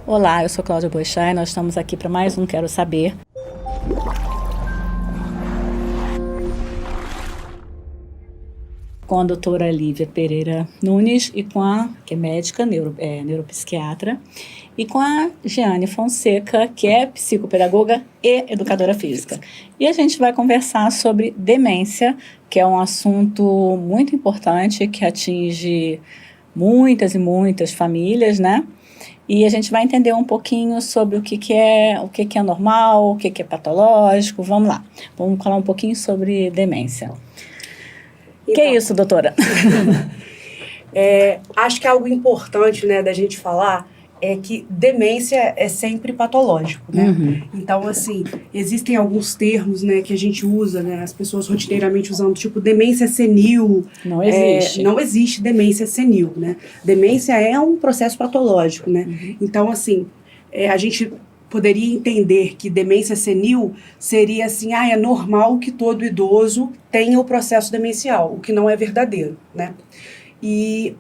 Olá, eu sou Cláudia Boechat e nós estamos aqui para mais um Quero Saber. Com a doutora Lívia Pereira Nunes e com a, que é médica, neuropsiquiatra, e com a Jeane Fonseca, que é psicopedagoga e educadora física. E a gente vai conversar sobre demência, que é um assunto muito importante, que atinge muitas e muitas famílias, né? E a gente vai entender um pouquinho sobre o que é normal, o que é patológico. Vamos lá, vamos falar um pouquinho sobre demência. Então, que é isso, doutora? Acho que algo importante, né, da gente falar é que demência é sempre patológico, né? Uhum. Então, assim, existem alguns termos, né, que a gente usa, né, as pessoas rotineiramente usando, tipo demência senil. Não existe. Não existe demência senil, né? Demência é um processo patológico, né? Uhum. Então, assim, a gente poderia entender que demência senil seria assim, é normal que todo idoso tenha o processo demencial, o que não é verdadeiro, né? E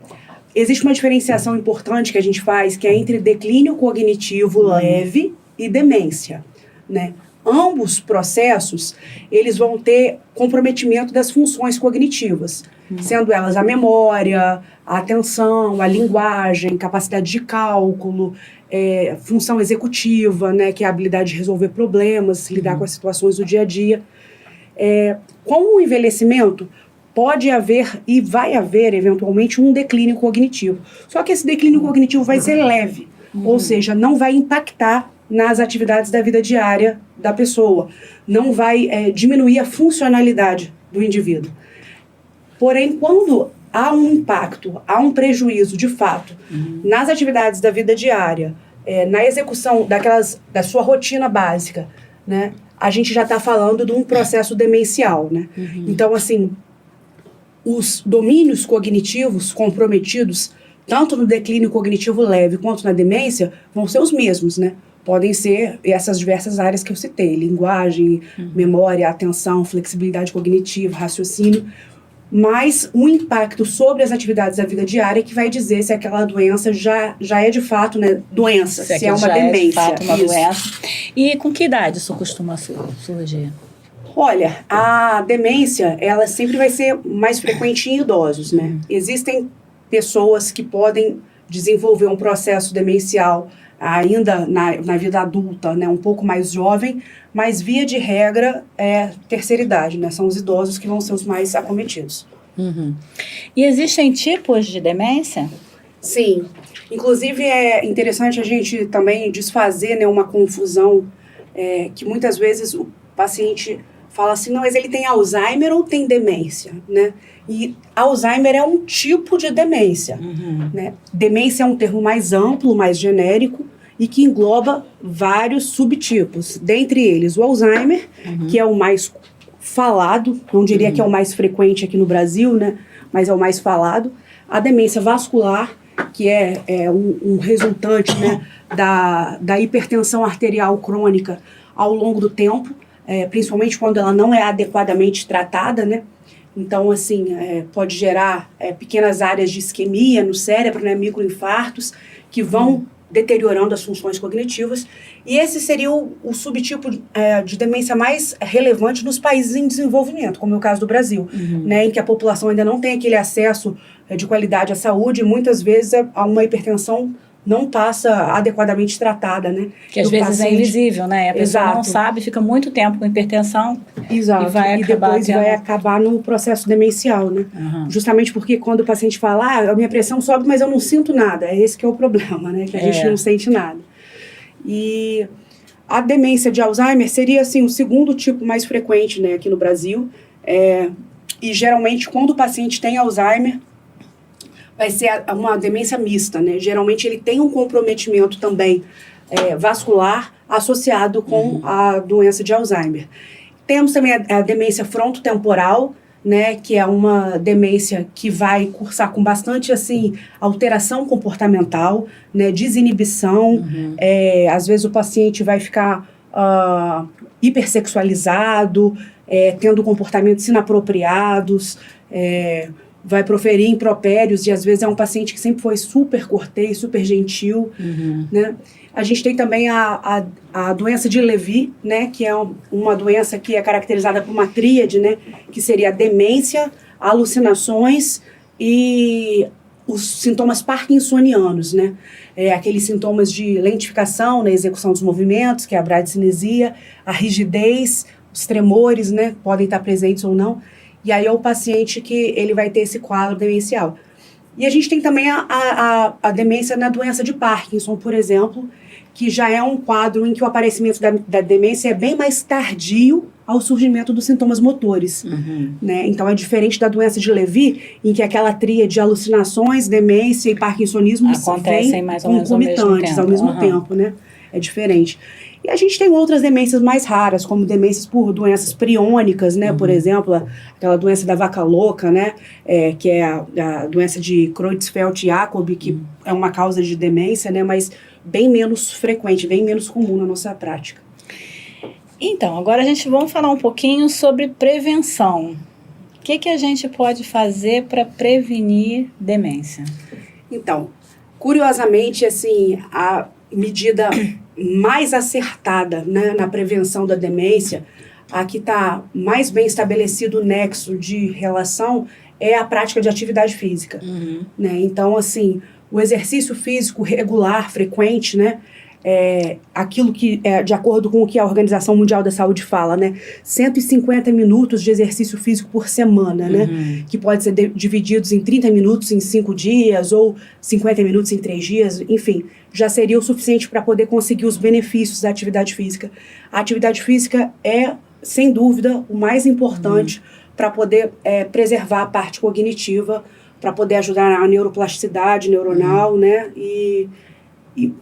existe uma diferenciação importante que a gente faz, que é entre declínio cognitivo leve e demência, né? Ambos processos, eles vão ter comprometimento das funções cognitivas, sendo elas a memória, a atenção, a linguagem, capacidade de cálculo, função executiva, né, que é a habilidade de resolver problemas, lidar com as situações do dia a dia. Com o envelhecimento, pode haver e vai haver, eventualmente, um declínio cognitivo. Só que esse declínio cognitivo vai ser leve, ou seja, não vai impactar nas atividades da vida diária da pessoa, não vai diminuir a funcionalidade do indivíduo. Porém, quando há um impacto, há um prejuízo, de fato, nas atividades da vida diária, na execução da sua rotina básica, né, a gente já está falando de um processo demencial, né? Então, assim, os domínios cognitivos comprometidos, tanto no declínio cognitivo leve quanto na demência, vão ser os mesmos, né? Podem ser essas diversas áreas que eu citei, linguagem, memória, atenção, flexibilidade cognitiva, raciocínio, mas o impacto sobre as atividades da vida diária que vai dizer se aquela doença já é de fato, né, doença, se é uma demência. É de fato uma doença. E com que idade isso costuma surgir? Olha, a demência, ela sempre vai ser mais frequente em idosos, né? Existem pessoas que podem desenvolver um processo demencial ainda na vida adulta, né, um pouco mais jovem, mas via de regra é terceira idade, né? São os idosos que vão ser os mais acometidos. E existem tipos de demência? Sim. Inclusive é interessante a gente também desfazer, né, uma confusão que muitas vezes o paciente fala assim, não, mas ele tem Alzheimer ou tem demência, né? E Alzheimer é um tipo de demência, né? Demência é um termo mais amplo, mais genérico e que engloba vários subtipos. Dentre eles, o Alzheimer, que é o mais falado, não diria que é o mais frequente aqui no Brasil, né? Mas é o mais falado. A demência vascular, que é um resultante, né, da hipertensão arterial crônica ao longo do tempo, principalmente quando ela não é adequadamente tratada, né? Então, assim, pode gerar pequenas áreas de isquemia no cérebro, né, microinfartos, que vão deteriorando as funções cognitivas. E esse seria o subtipo de demência mais relevante nos países em desenvolvimento, como é o caso do Brasil, né, em que a população ainda não tem aquele acesso de qualidade à saúde, e muitas vezes uma hipertensão não passa adequadamente tratada, né? Que às vezes é invisível, né? A pessoa não sabe, fica muito tempo com hipertensão. Exato. E depois vai acabar no processo demencial, né? Justamente porque quando o paciente fala, a minha pressão sobe, mas eu não sinto nada. Esse que é o problema, né? Que a gente não sente nada. E a demência de Alzheimer seria, assim, o segundo tipo mais frequente, né, aqui no Brasil. E geralmente, quando o paciente tem Alzheimer, vai ser uma demência mista, né? Geralmente ele tem um comprometimento também vascular associado com a doença de Alzheimer. Temos também a demência frontotemporal, né? Que é uma demência que vai cursar com bastante, assim, alteração comportamental, né? Desinibição. Às vezes o paciente vai ficar hipersexualizado, tendo comportamentos inapropriados, vai proferir impropérios, e às vezes é um paciente que sempre foi super cortês, super gentil, né? A gente tem também a doença de Levy, né, que é uma doença que é caracterizada por uma tríade, né, que seria a demência, alucinações e os sintomas parkinsonianos, né? Aqueles sintomas de lentificação na execução dos movimentos, que é a bradicinesia, a rigidez, os tremores, né, podem estar presentes ou não. E aí é o paciente que ele vai ter esse quadro demencial. E a gente tem também a demência na doença de Parkinson, por exemplo, que já é um quadro em que o aparecimento da demência é bem mais tardio ao surgimento dos sintomas motores. Né? Então, é diferente da doença de Levy, em que aquela tríade de alucinações, demência e parkinsonismo acontecem mais ou menos ao mesmo tempo, né? É diferente. E a gente tem outras demências mais raras, como demências por doenças priônicas, né? Por exemplo, aquela doença da vaca louca, né? Que é a doença de Creutzfeldt-Jakob, que é uma causa de demência, né? Mas bem menos frequente, bem menos comum na nossa prática. Então, agora vamos falar um pouquinho sobre prevenção. O que a gente pode fazer para prevenir demência? Então, curiosamente, assim, a medida mais acertada, né, na prevenção da demência, a que está mais bem estabelecido o nexo de relação, é a prática de atividade física. Né? Então, assim, o exercício físico regular, frequente, né, aquilo que, de acordo com o que a Organização Mundial da Saúde fala, né, 150 minutos de exercício físico por semana, né, que pode ser divididos em 30 minutos em 5 dias ou 50 minutos em 3 dias, enfim, já seria o suficiente para poder conseguir os benefícios da atividade física. A atividade física é, sem dúvida, o mais importante para poder preservar a parte cognitiva, para poder ajudar a neuroplasticidade neuronal, né, e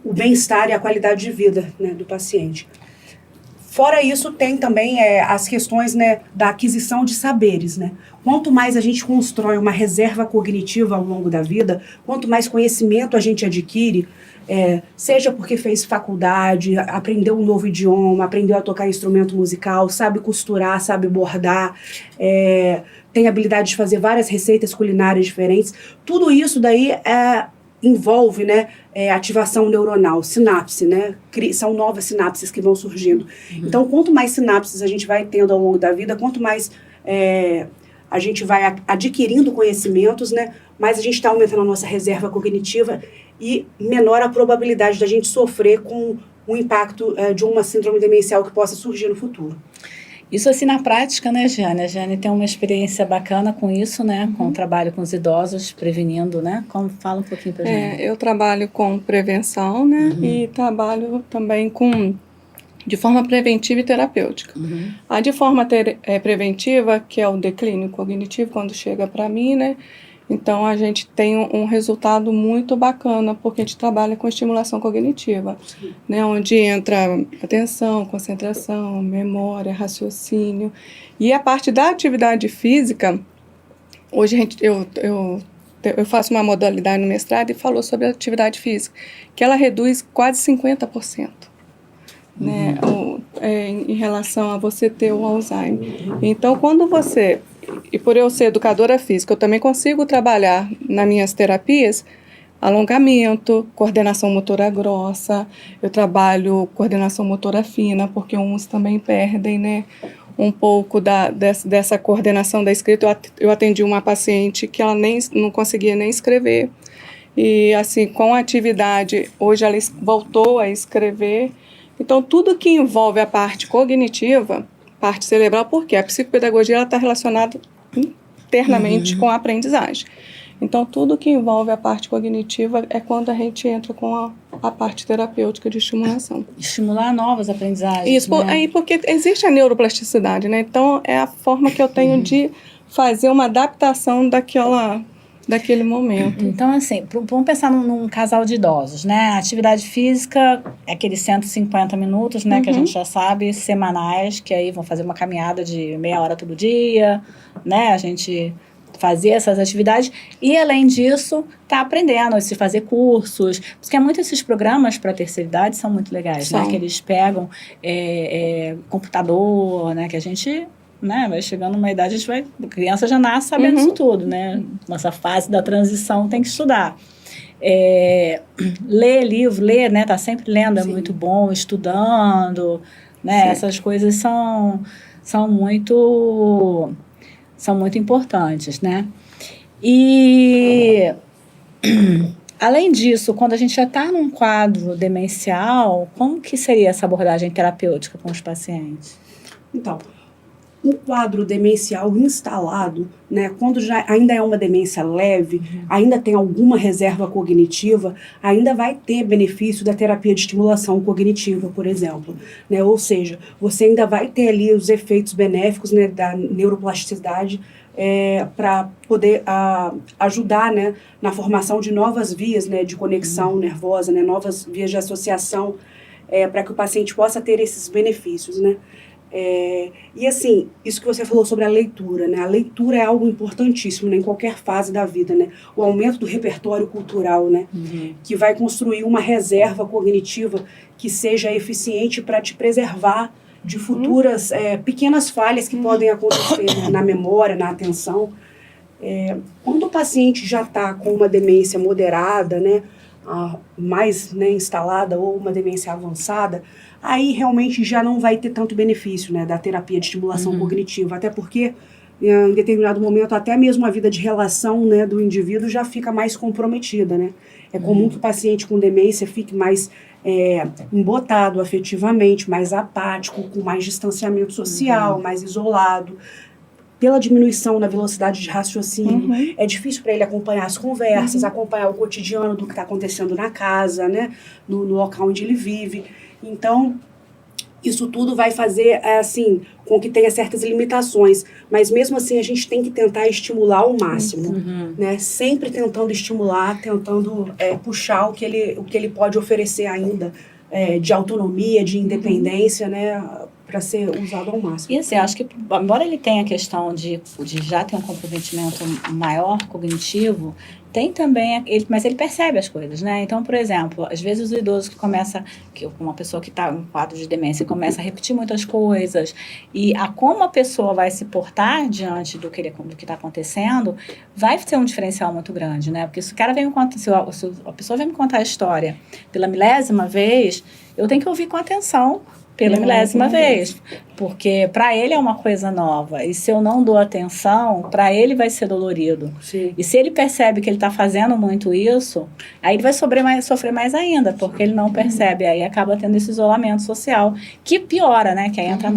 o bem-estar e a qualidade de vida, né, do paciente. Fora isso, tem também as questões, né, da aquisição de saberes. Né? Quanto mais a gente constrói uma reserva cognitiva ao longo da vida, quanto mais conhecimento a gente adquire, seja porque fez faculdade, aprendeu um novo idioma, aprendeu a tocar instrumento musical, sabe costurar, sabe bordar, tem habilidade de fazer várias receitas culinárias diferentes, tudo isso daí envolve, né, ativação neuronal, sinapse, né? São novas sinapses que vão surgindo. Então, quanto mais sinapses a gente vai tendo ao longo da vida, quanto mais a gente vai adquirindo conhecimentos, né, mais a gente está aumentando a nossa reserva cognitiva e menor a probabilidade da gente sofrer com o impacto de uma síndrome demencial que possa surgir no futuro. Isso assim na prática, né, Jane? A Jane tem uma experiência bacana com isso, né? Com o trabalho com os idosos, prevenindo, né? Fala um pouquinho pra gente. Eu trabalho com prevenção, né? E trabalho também de forma preventiva e terapêutica. A de forma preventiva, que é o declínio cognitivo, quando chega para mim, né? Então, a gente tem um resultado muito bacana, porque a gente trabalha com estimulação cognitiva, né, onde entra atenção, concentração, memória, raciocínio. E a parte da atividade física, hoje eu faço uma modalidade no mestrado e falou sobre a atividade física, que ela reduz quase 50%. Né, em relação a você ter o Alzheimer. Então, quando você... E por eu ser educadora física, eu também consigo trabalhar nas minhas terapias alongamento, coordenação motora grossa, eu trabalho coordenação motora fina, porque uns também perdem, né, um pouco dessa coordenação da escrita. Eu atendi uma paciente que ela não conseguia nem escrever. E, assim, com a atividade, hoje ela voltou a escrever. Então, tudo que envolve a parte cognitiva, parte cerebral, porque a psicopedagogia está relacionada internamente com a aprendizagem. Então, tudo que envolve a parte cognitiva é quando a gente entra com a parte terapêutica de estimulação. Estimular novas aprendizagens. Isso, né? Porque existe a neuroplasticidade, né? Então, é a forma que eu tenho de fazer uma adaptação daquele momento. Então, assim, vamos pensar num casal de idosos, né? A atividade física é aqueles 150 minutos, né? Que a gente já sabe, semanais, que aí vão fazer uma caminhada de meia hora todo dia, né? A gente fazer essas atividades e, além disso, tá aprendendo, se fazer cursos, porque muitos desses programas para terceira idade são muito legais, né? Que eles pegam computador, né? Que a gente né? Vai chegando uma idade, a criança já nasce sabendo isso tudo, né? Nessa fase da transição tem que estudar. Ler livro, né? Tá sempre lendo, é muito bom, estudando, né? Sim. Essas coisas são muito importantes, né? E além disso, quando a gente já está num quadro demencial, como que seria essa abordagem terapêutica com os pacientes? Então, um quadro demencial instalado, né, quando já ainda é uma demência leve, ainda tem alguma reserva cognitiva, ainda vai ter benefício da terapia de estimulação cognitiva, por exemplo. Né? Ou seja, você ainda vai ter ali os efeitos benéficos, né, da neuroplasticidade, para poder ajudar, né, na formação de novas vias, né, de conexão nervosa, né, novas vias de associação, para que o paciente possa ter esses benefícios, né? E assim, isso que você falou sobre a leitura, né? A leitura é algo importantíssimo, né, em qualquer fase da vida, né? O aumento do repertório cultural, né? Que vai construir uma reserva cognitiva que seja eficiente para te preservar de futuras pequenas falhas que podem acontecer, né, na memória, na atenção. Quando o paciente já está com uma demência moderada, né, mais, né, instalada, ou uma demência avançada, aí realmente já não vai ter tanto benefício, né, da terapia de estimulação cognitiva, até porque em determinado momento até mesmo a vida de relação, né, do indivíduo já fica mais comprometida, né? É comum que o paciente com demência fique mais embotado afetivamente, mais apático, com mais distanciamento social, mais isolado, pela diminuição na velocidade de raciocínio. É difícil para ele acompanhar as conversas, acompanhar o cotidiano do que está acontecendo na casa, né, no local onde ele vive. Então, isso tudo vai fazer, assim, com que tenha certas limitações. Mas, mesmo assim, a gente tem que tentar estimular ao máximo. Né? Sempre tentando estimular, tentando puxar o que ele pode oferecer ainda de autonomia, de independência, né, para ser usado ao máximo. E assim, acho que, embora ele tenha a questão de já ter um comprometimento maior cognitivo, tem também, mas ele percebe as coisas, né? Então, por exemplo, às vezes o idoso uma pessoa que está em quadro de demência, começa a repetir muitas coisas, e como a pessoa vai se portar diante do que está acontecendo, vai ter um diferencial muito grande, né? Porque se o cara vem me contar, se a pessoa vem me contar a história pela milésima vez, eu tenho que ouvir com atenção pela milésima vez, porque para ele é uma coisa nova, e se eu não dou atenção, para ele vai ser dolorido. Sim. E se ele percebe que ele está fazendo muito isso, aí ele vai sofrer mais ainda, porque ele não percebe, aí acaba tendo esse isolamento social, que piora, né, que aí entra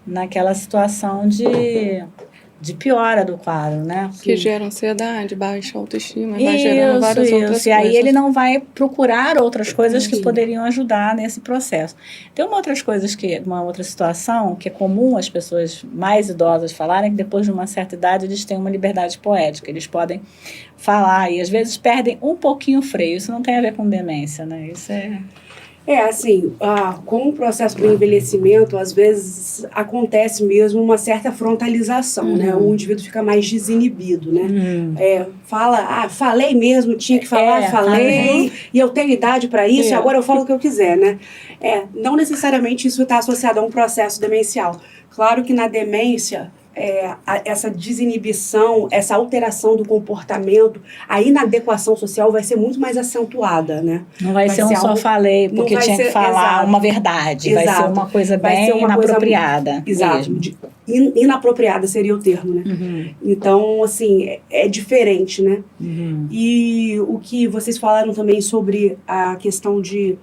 naquela situação de piora do quadro, né? Que gera ansiedade, baixa autoestima, vai gerando várias outras coisas. E aí ele não vai procurar outras coisas que poderiam ajudar nesse processo. Tem uma outra situação que é comum as pessoas mais idosas falarem, que depois de uma certa idade eles têm uma liberdade poética, eles podem falar e às vezes perdem um pouquinho o freio. Isso não tem a ver com demência, né? Isso assim, com o processo do envelhecimento, às vezes acontece mesmo uma certa frontalização, né? O indivíduo fica mais desinibido, né? Falei mesmo, tinha que falar, falei, e eu tenho idade para isso, e agora eu falo o que eu quiser, né? Não necessariamente isso está associado a um processo demencial. Claro que na demência, essa desinibição, essa alteração do comportamento, a inadequação social vai ser muito mais acentuada, né? Não vai ser só falei porque tinha que falar uma verdade, vai ser uma coisa bem inapropriada. Exato, inapropriada seria o termo, né? Então, assim, é diferente, né? E o que vocês falaram também sobre a questão de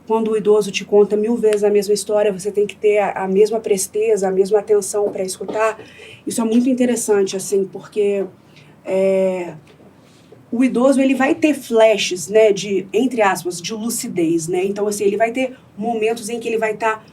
quando o idoso te conta 1000 vezes a mesma história, você tem que ter a mesma presteza, a mesma atenção para escutar. Isso é muito interessante, assim, porque o idoso ele vai ter flashes, né, de, entre aspas, de lucidez, né? Então, assim, ele vai ter momentos em que ele vai estar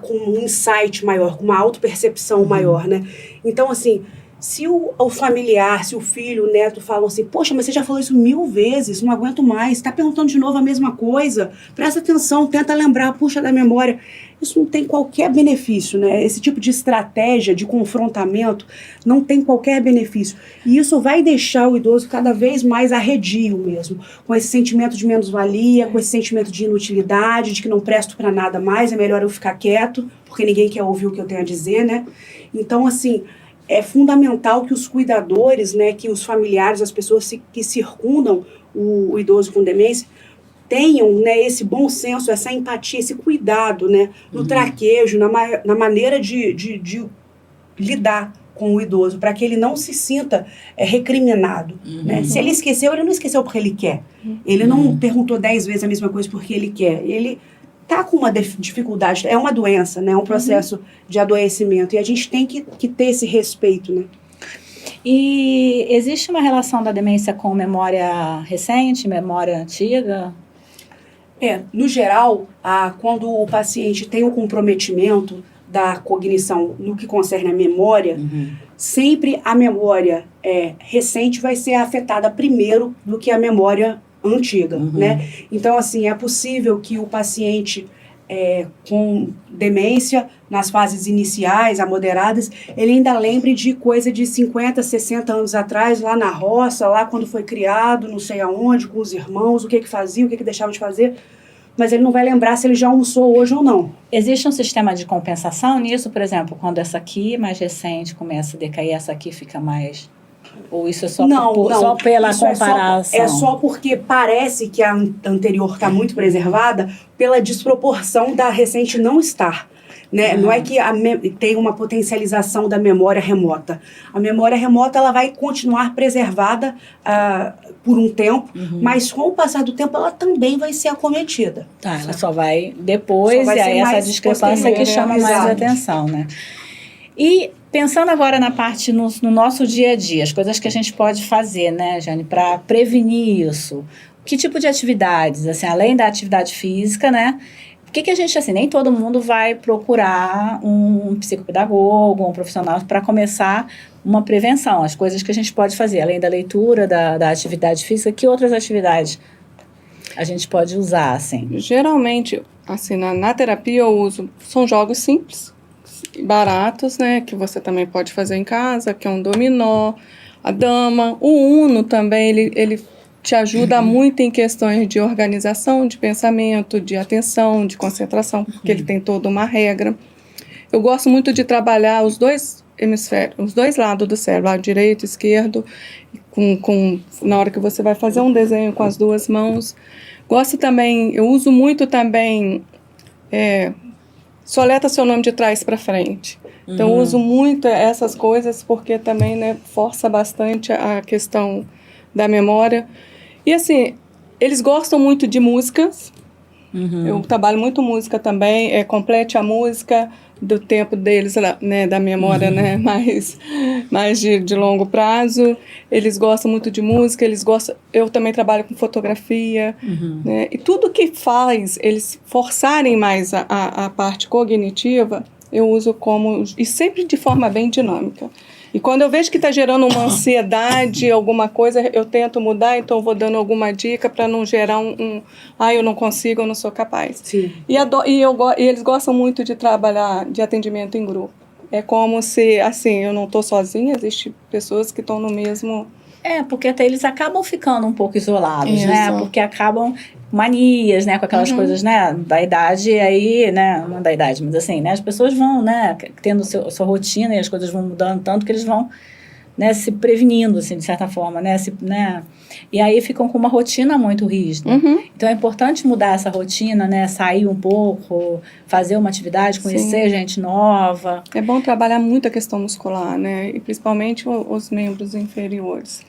com um insight maior, com uma autopercepção maior, né? Então, assim, Se o familiar, se o filho, o neto falam assim, poxa, mas você já falou isso 1000 vezes, não aguento mais, está perguntando de novo a mesma coisa, presta atenção, tenta lembrar, puxa da memória. Isso não tem qualquer benefício, né? Esse tipo de estratégia de confrontamento não tem qualquer benefício. E isso vai deixar o idoso cada vez mais arredio mesmo, com esse sentimento de menos-valia, com esse sentimento de inutilidade, de que não presto para nada mais, é melhor eu ficar quieto, porque ninguém quer ouvir o que eu tenho a dizer, né? Então, assim, é fundamental que os cuidadores, né, que os familiares, as pessoas que circundam o idoso com demência, tenham, né, esse bom senso, essa empatia, esse cuidado, né, no traquejo, na maneira de lidar com o idoso, para que ele não se sinta recriminado. Né? Se ele esqueceu, ele não esqueceu porque ele quer. Ele não perguntou 10 vezes a mesma coisa porque ele quer. Ele está com uma dificuldade, é uma doença, né? É um processo de adoecimento, e a gente tem que ter esse respeito, né? E existe uma relação da demência com memória recente, memória antiga? No geral, quando o paciente tem um comprometimento da cognição no que concerne a memória, sempre a memória recente vai ser afetada primeiro do que a memória antiga, né? Então, assim, é possível que o paciente com demência, nas fases iniciais, a moderadas, ele ainda lembre de coisa de 50, 60 anos atrás, lá na roça, lá quando foi criado, não sei aonde, com os irmãos, o que fazia, o que deixava de fazer, mas ele não vai lembrar se ele já almoçou hoje ou não. Existe um sistema de compensação nisso, por exemplo, quando essa aqui, mais recente, começa a decair, essa aqui fica mais... Ou isso é só, só pela comparação? É só porque parece que a anterior está muito preservada pela desproporção da recente não estar. Né? Não é que tem uma potencialização da memória remota. A memória remota ela vai continuar preservada por um tempo, mas com o passar do tempo ela também vai ser acometida. Tá, ela só vai depois, e aí essa discrepância que chama mais atenção, né? E pensando agora na parte no nosso dia a dia, as coisas que a gente pode fazer, né, Jane, para prevenir isso. Que tipo de atividades, assim, além da atividade física, né? Por que a gente, assim, nem todo mundo vai procurar um psicopedagogo, um profissional para começar uma prevenção, as coisas que a gente pode fazer, além da leitura, da atividade física, que outras atividades a gente pode usar, assim? Geralmente, assim, na terapia eu uso, são jogos simples, baratos, né, que você também pode fazer em casa, que é um dominó, a dama, o uno também, ele te ajuda muito em questões de organização, de pensamento, de atenção, de concentração, porque ele tem toda uma regra. Eu gosto muito de trabalhar os dois hemisférios, os dois lados do cérebro, lado direito e esquerdo, na hora que você vai fazer um desenho com as duas mãos. Gosto também, eu uso muito também... soleta seu nome de trás para frente. Então, eu uso muito essas coisas porque também, né, força bastante a questão da memória. E, assim, eles gostam muito de músicas. Eu trabalho muito música também. Complete a música do tempo deles, né, da memória, né, mais de longo prazo. Eles gostam muito de música, eu também trabalho com fotografia, né, e tudo que faz eles forçarem mais a parte cognitiva, eu uso e sempre de forma bem dinâmica. E quando eu vejo que está gerando uma ansiedade, alguma coisa, eu tento mudar, então eu vou dando alguma dica para não gerar eu não consigo, eu não sou capaz. Sim. E eles gostam muito de trabalhar de atendimento em grupo. É como se, assim, eu não estou sozinha, existem pessoas que estão no mesmo... Porque até eles acabam ficando um pouco isolados, Isso. né? Porque acabam manias, né? Com aquelas coisas, né? Da idade, e aí, né? Não da idade, mas assim, né? As pessoas vão, né? Tendo sua rotina e as coisas vão mudando tanto que eles vão, né? Se prevenindo, assim, de certa forma, né? E aí ficam com uma rotina muito rígida. Então, é importante mudar essa rotina, né? Sair um pouco, fazer uma atividade, conhecer gente nova. É bom trabalhar muito a questão muscular, né? E principalmente os membros inferiores,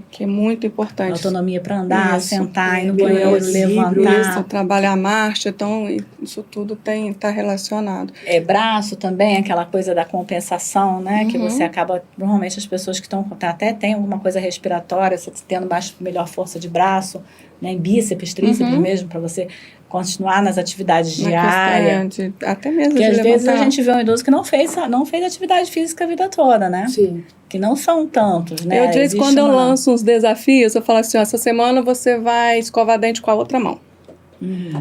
que é muito importante. Autonomia para andar, sentar, ir no banheiro, levantar. levantar. Trabalhar a marcha, então isso tudo está relacionado. Braço também, aquela coisa da compensação, né? Que você acaba, normalmente as pessoas que até têm alguma coisa respiratória, você tendo melhor força de braço, né, em bíceps, tríceps mesmo, para você continuar nas atividades Na diárias. questão até mesmo Porque de às vezes a levantar. gente vê um idoso que não fez atividade física a vida toda, né? Sim. Que não são tantos, né? Eu disse, Existe quando eu uma- lanço uns desafios, eu falo assim, ó, essa semana você vai escovar dente com a outra mão.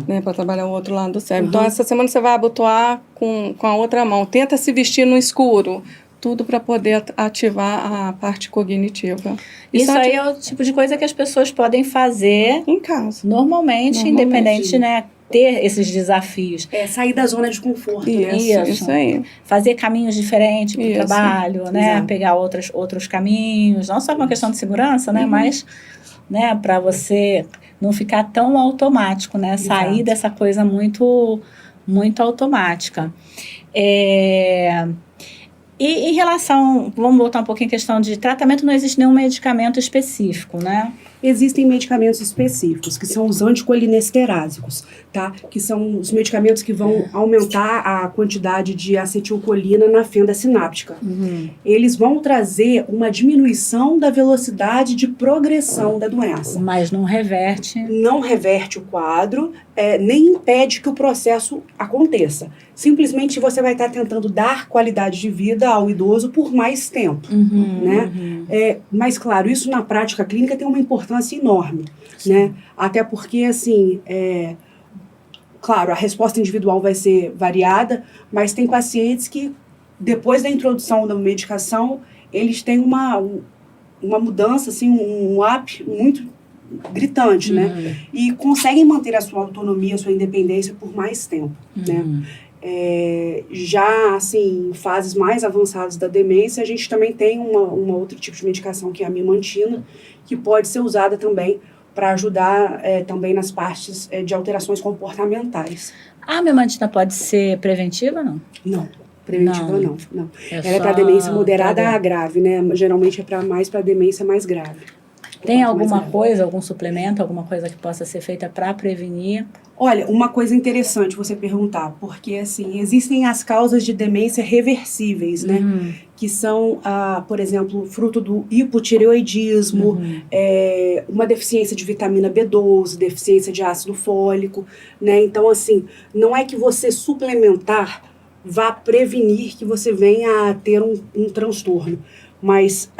Né, para trabalhar o outro lado do cérebro. Então, essa semana você vai abotoar com a outra mão. Tenta se vestir no escuro. Tudo para poder ativar a parte cognitiva. Isso aí é o tipo de coisa que as pessoas podem fazer em casa. normalmente, independente, né? Ter esses desafios. Sair da zona de conforto, né? Isso aí. Fazer caminhos diferentes para o trabalho, né? Exato. Pegar outros caminhos. Não só uma questão de segurança, né? Mas, né? Para você não ficar tão automático, né? Sair Exato. dessa coisa muito, muito automática. E em relação, vamos voltar um pouquinho à questão de tratamento, não existe nenhum medicamento específico, né? Existem medicamentos específicos, que são os anticolinesterásicos, tá? Que são os medicamentos que vão aumentar a quantidade de acetilcolina na fenda sináptica. Eles vão trazer uma diminuição da velocidade de progressão da doença. Mas não reverte. Não reverte o quadro, nem impede que o processo aconteça. Simplesmente você vai estar tentando dar qualidade de vida ao idoso por mais tempo, né? Mas, claro, isso na prática clínica tem uma importância enorme, né? Até porque, assim, claro, a resposta individual vai ser variada, mas tem pacientes que, depois da introdução da medicação, eles têm uma mudança, assim, um up muito gritante, né? E conseguem manter a sua autonomia, a sua independência por mais tempo, né? Já, assim, em fases mais avançadas da demência, a gente também tem uma outro tipo de medicação, que é a memantina, que pode ser usada também para ajudar também nas partes de alterações comportamentais. A memantina pode ser preventiva, não? Não, preventiva não. Ela é só para demência moderada pra- a grave, né? Geralmente é mais para demência mais grave. Tem Mais alguma grave. coisa, algum suplemento, alguma coisa que possa ser feita para prevenir? Olha, uma coisa interessante você perguntar, porque assim, existem as causas de demência reversíveis, né? Que são, por exemplo, fruto do hipotireoidismo, uma deficiência de vitamina B12, deficiência de ácido fólico, né? Então, assim, não é que você suplementar vá prevenir que você venha a ter um transtorno. Mas,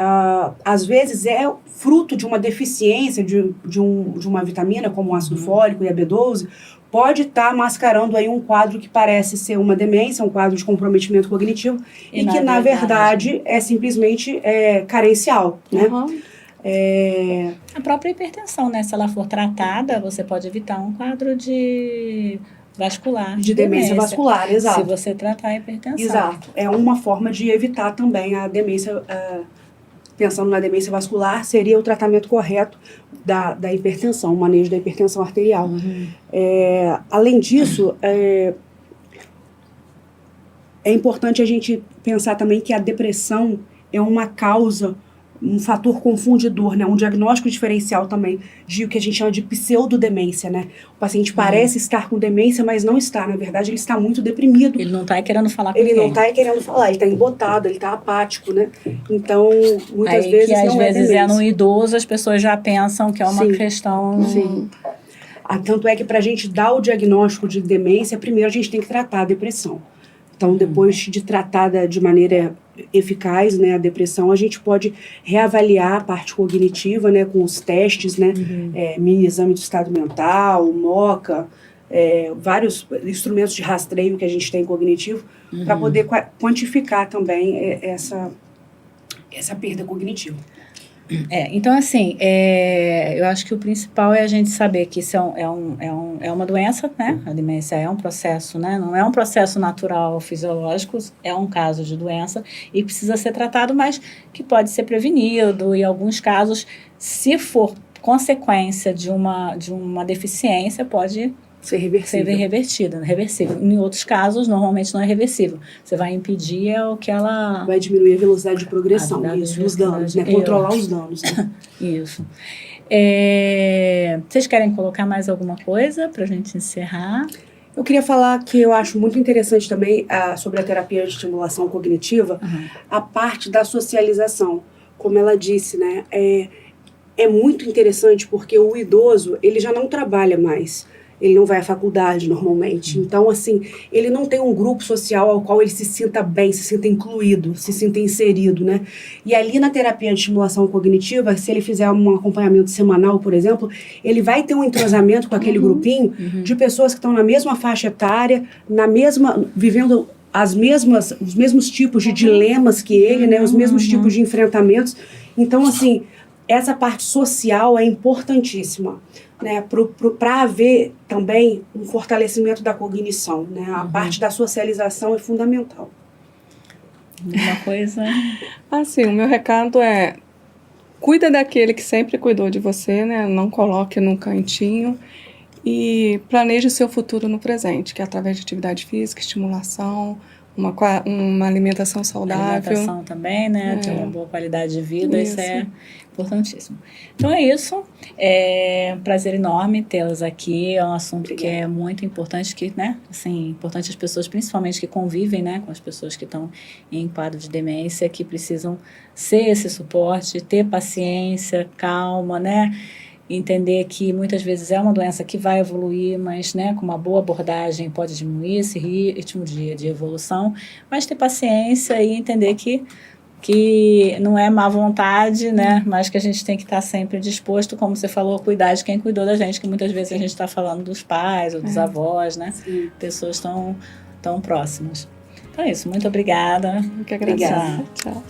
às vezes, é fruto de uma deficiência de uma vitamina, como o ácido fólico e a B12, pode estar mascarando aí um quadro que parece ser uma demência, um quadro de comprometimento cognitivo, e que, na verdade, é simplesmente carencial, né? A própria hipertensão, né? Se ela for tratada, você pode evitar um quadro de vascular. De demência vascular, exato. Se você tratar a hipertensão. Exato. É uma forma de evitar também a demência, pensando na demência vascular, seria o tratamento correto da hipertensão, o manejo da hipertensão arterial. Além disso, é importante a gente pensar também que a depressão é uma causa, um fator confundidor, né? Um diagnóstico diferencial também de o que a gente chama de pseudodemência, né? O paciente parece estar com demência, mas não está. Na verdade, ele está muito deprimido. Ele não está querendo falar com Ele ninguém. não está querendo falar, ele está embotado, ele está apático, né? Então, muitas Aí vezes que às não vezes demência. no idoso, as pessoas já pensam que é uma Sim. questão... Sim. Tanto é que para a gente dar o diagnóstico de demência, primeiro a gente tem que tratar a depressão. Então, depois de tratada de maneira eficaz, né, a depressão, a gente pode reavaliar a parte cognitiva, né, com os testes, né, mini exame de estado mental, MOCA, vários instrumentos de rastreio que a gente tem cognitivo, para poder quantificar também essa perda cognitiva. Então, assim, eu acho que o principal é a gente saber que isso é uma doença, né? A demência é um processo, né? Não é um processo natural, fisiológico, é um caso de doença e precisa ser tratado, mas que pode ser prevenido. Em alguns casos, se for consequência de uma deficiência, pode ser reversível. reversível. Em outros casos, normalmente não é reversível. Você vai impedir o que ela... Vai diminuir a velocidade de progressão, os danos, né? Controlar os danos. Né? Isso. Vocês querem colocar mais alguma coisa para a gente encerrar? Eu queria falar que eu acho muito interessante também sobre a terapia de estimulação cognitiva, a parte da socialização. Como ela disse, né? é muito interessante porque o idoso, ele já não trabalha mais. Ele não vai à faculdade normalmente. Então, assim, ele não tem um grupo social ao qual ele se sinta bem, se sinta incluído, se sinta inserido, né? E ali na terapia de estimulação cognitiva, se ele fizer um acompanhamento semanal, por exemplo, ele vai ter um entrosamento com aquele grupinho de pessoas que estão na mesma faixa etária, vivendo os mesmos tipos de dilemas que ele, né? Os mesmos tipos de enfrentamentos. Então, assim, essa parte social é importantíssima, né, para haver também um fortalecimento da cognição, né? A parte da socialização é fundamental. Uma coisa... Assim, o meu recado é: cuida daquele que sempre cuidou de você, né? Não coloque num cantinho e planeje o seu futuro no presente, que é através de atividade física, estimulação, uma alimentação saudável. Alimentação também, né? Ter uma boa qualidade de vida, isso é importantíssimo. Então é isso. É um prazer enorme tê-las aqui. É um assunto que é muito importante, que, né? Assim, importante as pessoas, principalmente que convivem, né, com as pessoas que estão em quadro de demência, que precisam ser esse suporte, ter paciência, calma, né? Entender que muitas vezes é uma doença que vai evoluir, mas, né, com uma boa abordagem pode diminuir esse ritmo de evolução, mas ter paciência e entender que não é má vontade, né, mas que a gente tem que estar sempre disposto, como você falou, a cuidar de quem cuidou da gente, que muitas vezes a gente está falando dos pais ou dos avós, né, pessoas tão próximas. Então é isso, muito obrigada. Eu que agradeço. Obrigada. Tchau.